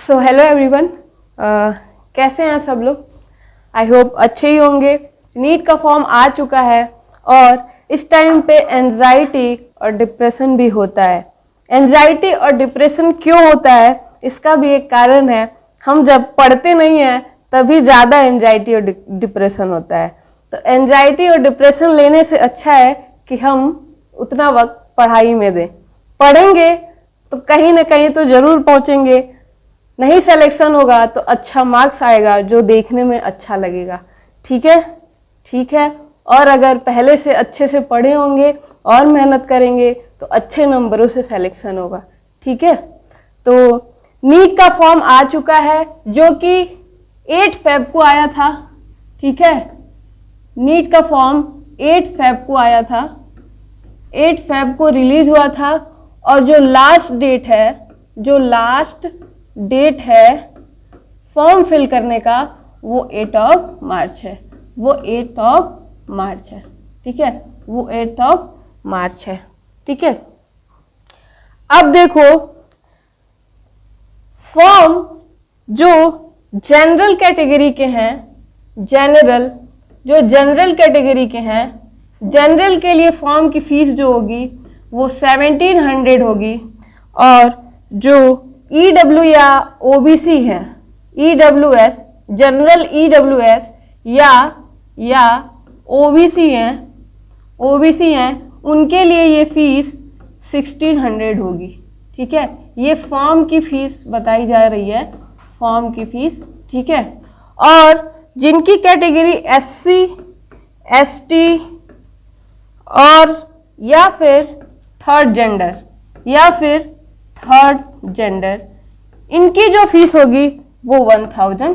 So hello everyone, कैसे हैं सब लोग। आई होप अच्छे ही होंगे। नीट का फॉर्म आ चुका है और इस टाइम पे एंजाइटी और डिप्रेशन भी होता है। एंजाइटी और डिप्रेशन क्यों होता है, इसका भी एक कारण है। हम जब पढ़ते नहीं हैं तभी ज़्यादा एंजाइटी और डिप्रेशन होता है। तो एंजाइटी और डिप्रेशन लेने से अच्छा है कि हम उतना वक्त पढ़ाई में दें। पढ़ेंगे तो कहीं ना कहीं तो ज़रूर पहुँचेंगे। नहीं सिलेक्शन होगा तो अच्छा मार्क्स आएगा जो देखने में अच्छा लगेगा। ठीक है, ठीक है। और अगर पहले से अच्छे से पढ़े होंगे और मेहनत करेंगे तो अच्छे नंबरों से सिलेक्शन होगा। ठीक है, तो नीट का फॉर्म आ चुका है जो कि 8 फेब को आया था। ठीक है, नीट का फॉर्म 8 फेब को आया था, 8 फेब को रिलीज हुआ था। और जो लास्ट डेट है फॉर्म फिल करने का वो 8 मार्च है। वो 8 मार्च है। ठीक है, वो 8 मार्च है। ठीक है, अब देखो फॉर्म जो जनरल कैटेगरी के हैं, जनरल कैटेगरी के हैं, जनरल के लिए फॉर्म की फीस जो होगी वो 1700 होगी। और जो EW या OBC है, EWS जनरल EWS या OBC हैं, उनके लिए ये फीस 1600 होगी। ठीक है, ये फॉर्म की फीस बताई जा रही है, फॉर्म की फीस। ठीक है, और जिनकी कैटेगरी SC ST और या फिर थर्ड जेंडर, इनकी जो फीस होगी वो 1000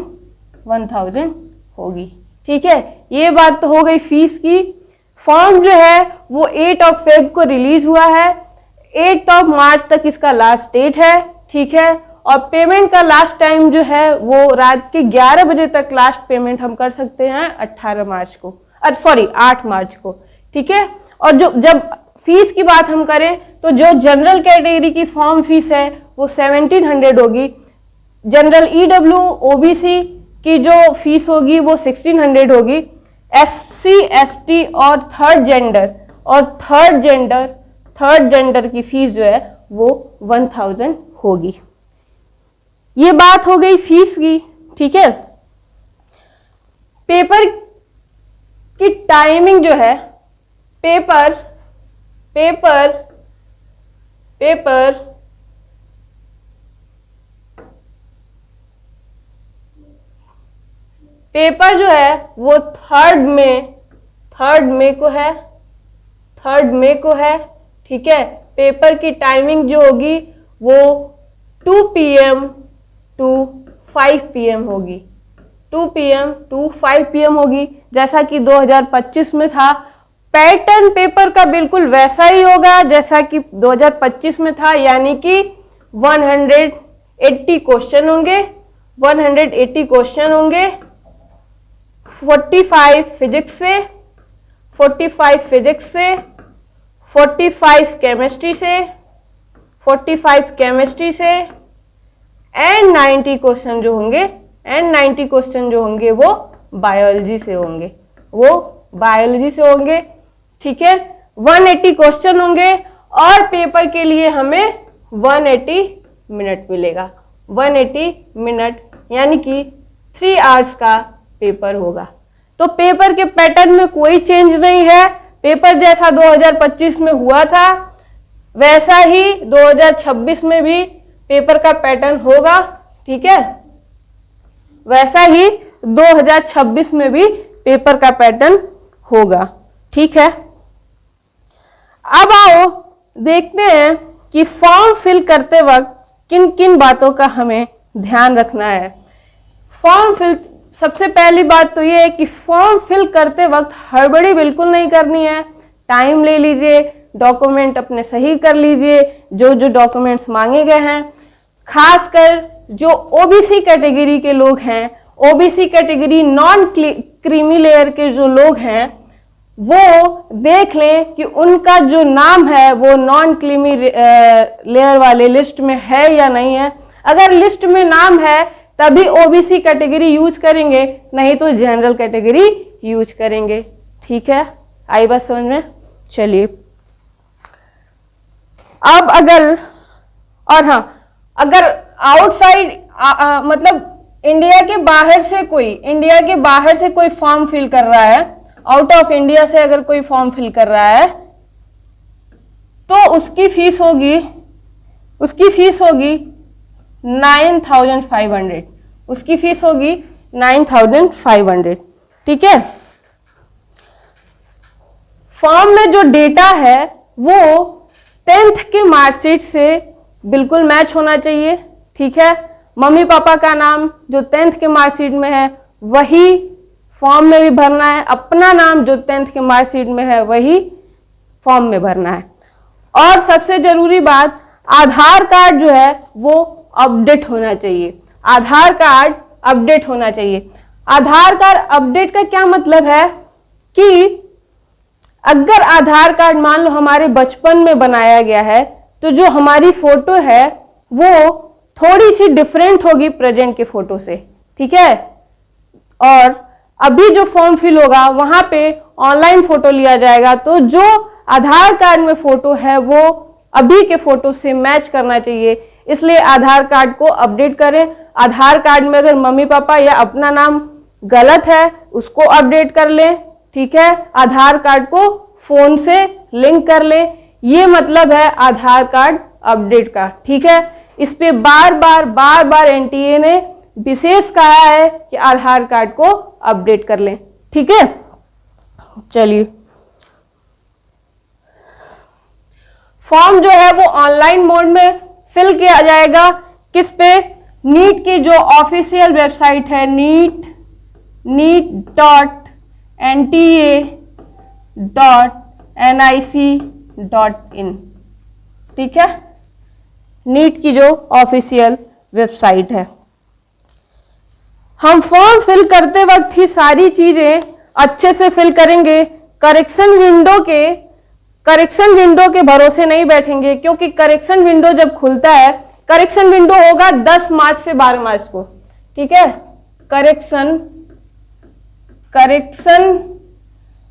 होगी। ठीक है, ये बात तो हो गई फीस की। फॉर्म जो है वो 8 फेब को रिलीज हुआ है, 8 मार्च तक इसका लास्ट डेट है। ठीक है, और पेमेंट का लास्ट टाइम जो है वो रात के 11 बजे तक लास्ट पेमेंट हम कर सकते हैं 8 मार्च को। ठीक है, और जब फीस की बात हम करें तो जो जनरल कैटेगरी की फॉर्म फीस है वो 1700 होगी। जनरल EW OBC की जो फीस होगी वो 1600 होगी। SC ST और थर्ड जेंडर की फीस जो है वो 1000 होगी। ये बात हो गई फीस की। ठीक है, पेपर की टाइमिंग जो है, पेपर जो है वो 3 मई को है। ठीक है, पेपर की टाइमिंग जो होगी वो 2 PM to 5 PM होगी। 2 PM to 5 PM होगी, जैसा कि 2025 में था। पैटर्न पेपर का बिल्कुल वैसा ही होगा जैसा कि 2025 में था, यानी कि 180 क्वेश्चन होंगे। 45 फिजिक्स से, 45 केमिस्ट्री से एंड 90 क्वेश्चन जो होंगे वो बायोलॉजी से होंगे। ठीक है, 180 क्वेश्चन होंगे और पेपर के लिए हमें 180 मिनट मिलेगा। 180 मिनट यानी कि 3 आवर्स का पेपर होगा। तो पेपर के पैटर्न में कोई चेंज नहीं है। पेपर जैसा 2025 में हुआ था वैसा ही 2026 में भी पेपर का पैटर्न होगा। ठीक है, वैसा ही 2026 में भी पेपर का पैटर्न होगा। ठीक है, अब आओ देखते हैं कि फॉर्म फिल करते वक्त किन किन बातों का हमें ध्यान रखना है। फॉर्म फिल, सबसे पहली बात तो ये है कि फॉर्म फिल करते वक्त हड़बड़ी बिल्कुल नहीं करनी है। टाइम ले लीजिए, डॉक्यूमेंट अपने सही कर लीजिए, जो डॉक्यूमेंट्स मांगे गए हैं। खासकर जो OBC कैटेगरी के लोग हैं, OBC category non creamy layer के जो लोग हैं वो देख लें कि उनका जो नाम है वो नॉन क्रीमी लेयर वाले लिस्ट में है या नहीं है। अगर लिस्ट में नाम है तभी ओबीसी कैटेगरी यूज करेंगे, नहीं तो जनरल कैटेगरी यूज करेंगे। ठीक है, आई बात समझ में? चलिए अब अगर अगर आउटसाइड मतलब इंडिया के बाहर से कोई फॉर्म फिल कर रहा है, आउट ऑफ इंडिया से अगर कोई फॉर्म फिल कर रहा है तो उसकी फीस होगी 9,500। उसकी फीस होगी 9,500। ठीक है, फॉर्म में जो डेटा है वो 10th के मार्कशीट से बिल्कुल मैच होना चाहिए। ठीक है, मम्मी पापा का नाम जो 10th के मार्कशीट में है वही फॉर्म में भी भरना है, अपना नाम जो 10th के मार्कशीट में है वही फॉर्म में भरना है। और सबसे जरूरी बात, आधार कार्ड जो है वो अपडेट होना चाहिए। आधार कार्ड अपडेट होना चाहिए। आधार कार्ड अपडेट का क्या मतलब है कि अगर आधार कार्ड मान लो हमारे बचपन में बनाया गया है तो जो हमारी फोटो है वो थोड़ी सी डिफरेंट होगी प्रेजेंट के फोटो से। ठीक है, और अभी जो फॉर्म फिल होगा वहां पे ऑनलाइन फोटो लिया जाएगा, तो जो आधार कार्ड में फोटो है वो अभी के फोटो से मैच करना चाहिए। इसलिए आधार कार्ड को अपडेट करें। आधार कार्ड में अगर मम्मी पापा या अपना नाम गलत है उसको अपडेट कर लें। ठीक है, आधार कार्ड को फोन से लिंक कर लें। ये मतलब है आधार कार्ड अपडेट का। ठीक है, इस पे बार बार एनटीए ने विशेष कहा है कि आधार कार्ड को अपडेट कर लें। ठीक है, चलिए फॉर्म जो है वो ऑनलाइन मोड में फिल किया जाएगा। किस पे? नीट की जो ऑफिशियल वेबसाइट है neet.nta.nic.in। ठीक है, नीट की जो ऑफिशियल वेबसाइट है। हम फॉर्म फिल करते वक्त ही सारी चीजें अच्छे से फिल करेंगे। करेक्शन विंडो के भरोसे नहीं बैठेंगे, क्योंकि करेक्शन विंडो जब खुलता है, करेक्शन विंडो होगा 10 मार्च से 12 मार्च को। ठीक है, करेक्शन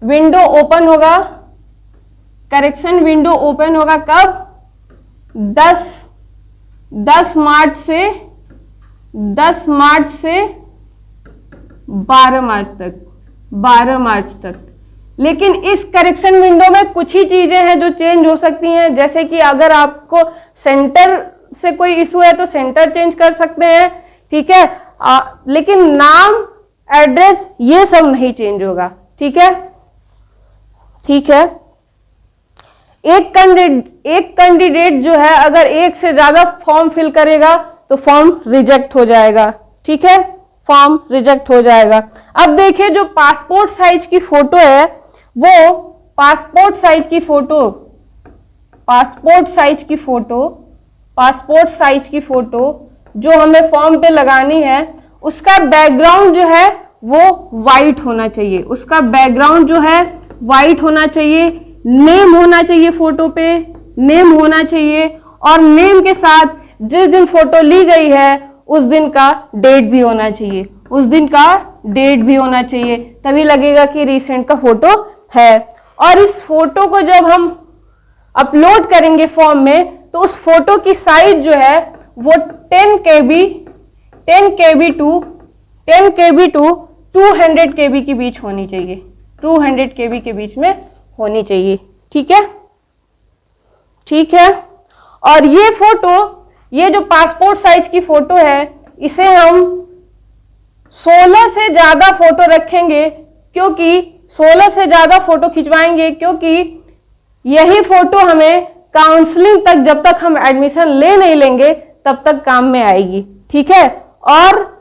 विंडो ओपन होगा। करेक्शन विंडो ओपन होगा कब? 10 मार्च से 12 मार्च तक। लेकिन इस करेक्शन विंडो में कुछ ही चीजें हैं जो चेंज हो सकती हैं, जैसे कि अगर आपको सेंटर से कोई इशू है तो सेंटर चेंज कर सकते हैं। ठीक है, लेकिन नाम, एड्रेस ये सब नहीं चेंज होगा। ठीक है, एक कैंडिडेट जो है अगर एक से ज्यादा फॉर्म फिल करेगा तो फॉर्म रिजेक्ट हो जाएगा। ठीक है, फॉर्म रिजेक्ट हो जाएगा। अब देखिए जो पासपोर्ट साइज की फोटो है वो पासपोर्ट साइज की फोटो जो हमें फॉर्म पे लगानी है उसका बैकग्राउंड जो है वो वाइट होना चाहिए। उसका बैकग्राउंड जो है वाइट होना चाहिए। नेम होना चाहिए, फोटो पे नेम होना चाहिए, और नेम के साथ जिस दिन फोटो ली गई है उस दिन का डेट भी होना चाहिए। तभी लगेगा कि रिसेंट का फोटो है। और इस फोटो को जब हम अपलोड करेंगे फॉर्म में तो उस फोटो की साइज जो है वो 10 KB टू 200 KB के बीच होनी चाहिए। 200 KB के बीच में होनी चाहिए। ठीक है, और ये जो पासपोर्ट साइज की फोटो है इसे हम 16 से ज्यादा फोटो रखेंगे, क्योंकि 16 से ज्यादा फोटो खिंचवाएंगे, क्योंकि यही फोटो हमें काउंसलिंग तक, जब तक हम एडमिशन ले नहीं लेंगे तब तक काम में आएगी। ठीक है, और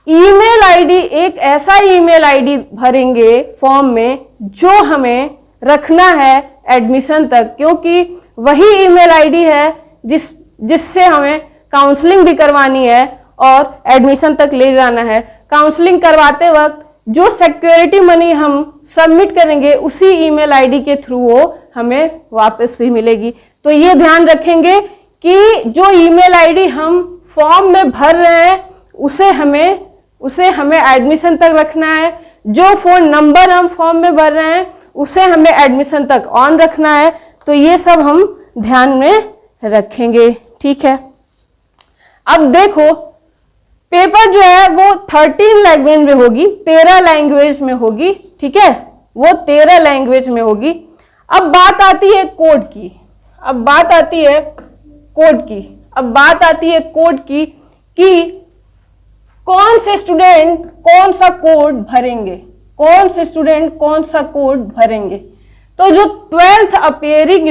ईमेल आईडी, एक ऐसा ईमेल आईडी भरेंगे फॉर्म में जो हमें रखना है एडमिशन तक, क्योंकि वही ईमेल आईडी है जिससे हमें काउंसलिंग भी करवानी है और एडमिशन तक ले जाना है। काउंसलिंग करवाते वक्त जो सिक्योरिटी मनी हम सबमिट करेंगे उसी ईमेल आईडी के थ्रू वो हमें वापस भी मिलेगी। तो ये ध्यान रखेंगे कि जो ईमेल आईडी हम फॉर्म में भर रहे हैं उसे हमें एडमिशन तक रखना है। जो फ़ोन नंबर हम फॉर्म में भर रहे हैं उसे हमें एडमिशन तक ऑन रखना है। तो ये सब हम ध्यान में रखेंगे, ठीक है। अब देखो पेपर जो है वो 13 लैंग्वेज में होगी, 13 लैंग्वेज में होगी, ठीक है, वो 13 लैंग्वेज में होगी। अब बात आती है कोड की, अब बात आती है कोड की कि कौन से स्टूडेंट कौन सा कोड भरेंगे, तो जो 12th अपियरिंग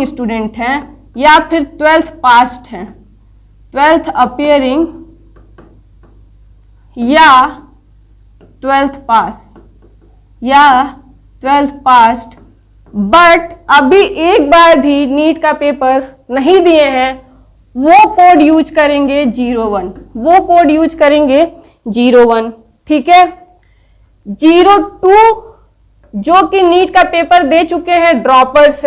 स्टूडेंट हैं, या फिर 12th पास्ट हैं, 12th अपियरिंग या 12th पास्ट बट अभी एक बार भी नीट का पेपर नहीं दिए हैं, वो कोड यूज करेंगे 01, ठीक है। 02 जो कि नीट का पेपर दे चुके हैं, ड्रॉपर्स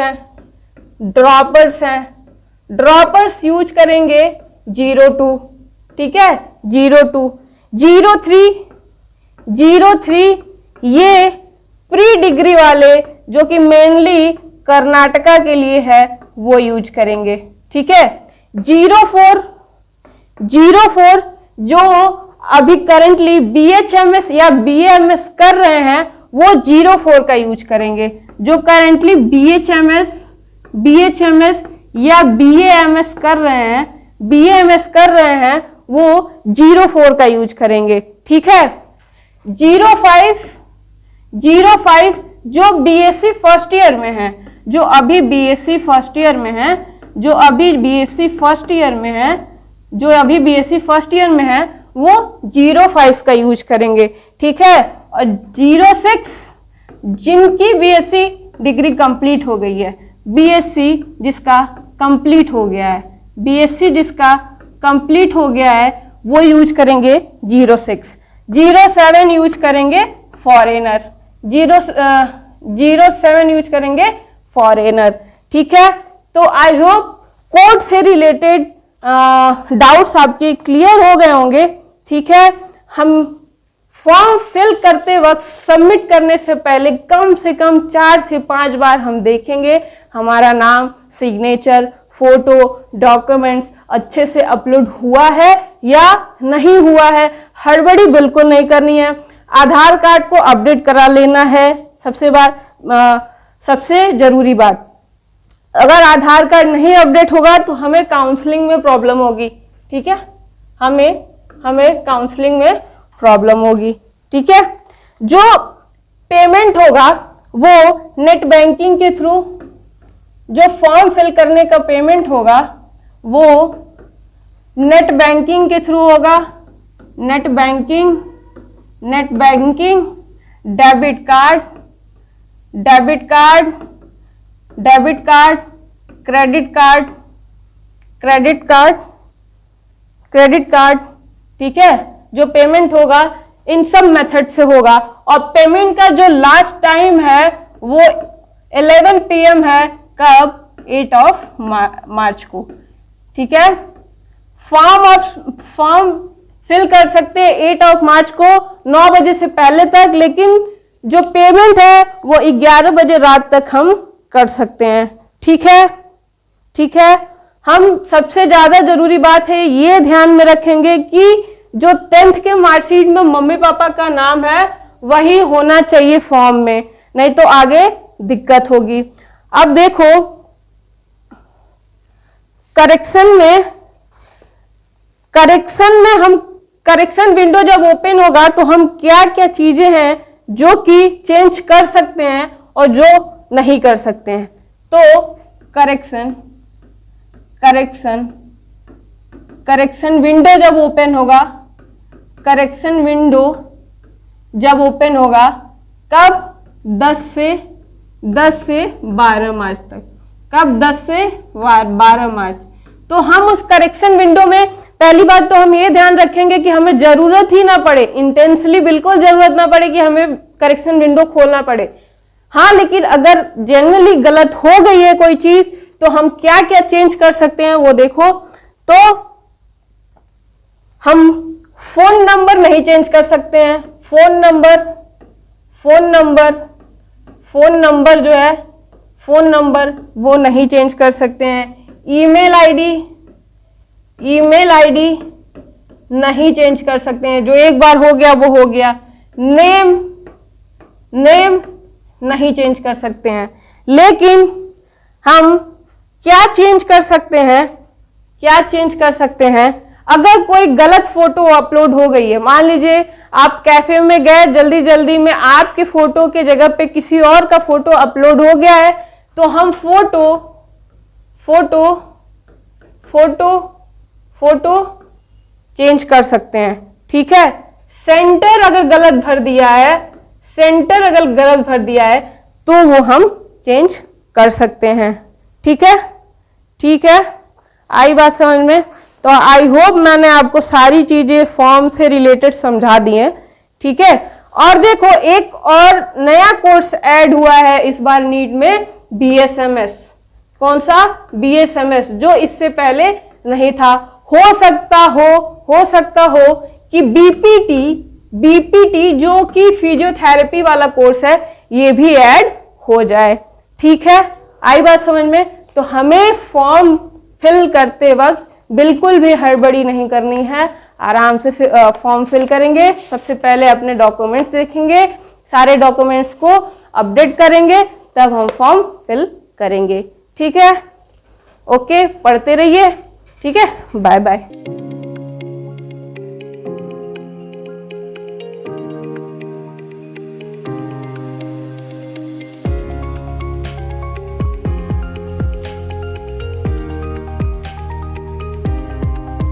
ड्रॉपर्स यूज करेंगे 02, ठीक है, 02। 03 ये प्री डिग्री वाले जो कि मेनली कर्नाटका के लिए है, वो यूज करेंगे, ठीक है। 04 जो अभी करंटली BHMS या BAMS कर रहे हैं, वो 04 का यूज करेंगे। जो करंटली BHMS या BAMS कर रहे हैं, वो 04 का यूज करेंगे, ठीक है। 05 जो BSc फर्स्ट ईयर में है, जो अभी BSc फर्स्ट ईयर में है, वो 05 का यूज करेंगे, ठीक है। और 06 जिनकी BSc डिग्री कंप्लीट हो गई है, BSc जिसका कंप्लीट हो गया है, वो यूज करेंगे 06। 07 यूज करेंगे फॉरेनर, 07 यूज करेंगे फॉरेनर, ठीक है। तो आई होप कोड से रिलेटेड डाउट्स आपके क्लियर हो गए होंगे, ठीक है। हम फॉर्म फिल करते वक्त सबमिट करने से पहले कम से कम 4 से 5 बार हम देखेंगे हमारा नाम, सिग्नेचर, फोटो, डॉक्यूमेंट्स अच्छे से अपलोड हुआ है या नहीं हुआ है। हड़बड़ी बिल्कुल नहीं करनी है। आधार कार्ड को अपडेट करा लेना है, सबसे जरूरी बात। अगर आधार कार्ड नहीं अपडेट होगा तो हमें काउंसलिंग में प्रॉब्लम होगी, ठीक है, हमें काउंसलिंग में प्रॉब्लम होगी, ठीक है। जो पेमेंट होगा वो नेट बैंकिंग के थ्रू, जो फॉर्म फिल करने का पेमेंट होगा वो नेट बैंकिंग के थ्रू होगा। Net banking, debit card, credit card, ठीक है। जो पेमेंट होगा इन सब मेथड से होगा। और पेमेंट का जो लास्ट टाइम है वो 11 PM है, कब? 8 मार्च को, ठीक है। फॉर्म फिल कर सकते हैं 8 मार्च को 9 बजे से पहले तक, लेकिन जो पेमेंट है वो 11 बजे रात तक हम कर सकते हैं, ठीक है। हम सबसे ज्यादा जरूरी बात है ये ध्यान में रखेंगे कि जो 10th के मार्कशीट में मम्मी पापा का नाम है वही होना चाहिए फॉर्म में, नहीं तो आगे दिक्कत होगी। अब देखो करेक्शन विंडो जब ओपन होगा तो हम क्या क्या चीजें हैं जो कि चेंज कर सकते हैं और जो नहीं कर सकते हैं। तो करेक्शन विंडो जब ओपन होगा कब? 10 से 12 मार्च तक। कब? 10 से 12 मार्च। तो हम उस करेक्शन विंडो में पहली बात तो हम ये ध्यान रखेंगे कि हमें जरूरत ही ना पड़े, इंटेंसली बिल्कुल जरूरत ना पड़े कि हमें करेक्शन विंडो खोलना पड़े। हाँ, लेकिन अगर जेन्युइनली गलत हो गई है कोई चीज तो हम क्या क्या चेंज कर सकते हैं वो देखो। तो हम फोन नंबर नहीं चेंज कर सकते हैं, फोन नंबर जो है फोन नंबर वो नहीं चेंज कर सकते हैं। ईमेल आईडी नहीं चेंज कर सकते हैं, जो एक बार हो गया वो हो गया। नेम नहीं चेंज कर सकते हैं। लेकिन हम क्या चेंज कर सकते हैं, अगर कोई गलत फोटो अपलोड हो गई है, मान लीजिए आप कैफे में गए, जल्दी जल्दी में आपके फोटो के जगह पे किसी और का फोटो अपलोड हो गया है, तो हम फोटो चेंज कर सकते हैं। ठीक है, सेंटर अगर गलत भर दिया है तो वो हम चेंज कर सकते हैं। ठीक है, आई बात समझ में? तो आई होप मैंने आपको सारी चीजें फॉर्म से रिलेटेड समझा दी हैं। ठीक है, और देखो एक और नया कोर्स ऐड हुआ है इस बार नीट में, BSMS। कौन सा? BSMS, जो इससे पहले नहीं था। हो सकता हो कि BPT जो कि फिजियोथेरेपी वाला कोर्स है, ये भी ऐड हो जाए। ठीक है, आई बात समझ में? तो हमें फॉर्म फिल करते वक्त बिल्कुल भी हड़बड़ी नहीं करनी है, आराम से फॉर्म फिल करेंगे। सबसे पहले अपने डॉक्यूमेंट्स देखेंगे, सारे डॉक्यूमेंट्स को अपडेट करेंगे, तब हम फॉर्म फिल करेंगे। ठीक है, ओके, पढ़ते रहिए। ठीक है, बाय बाय।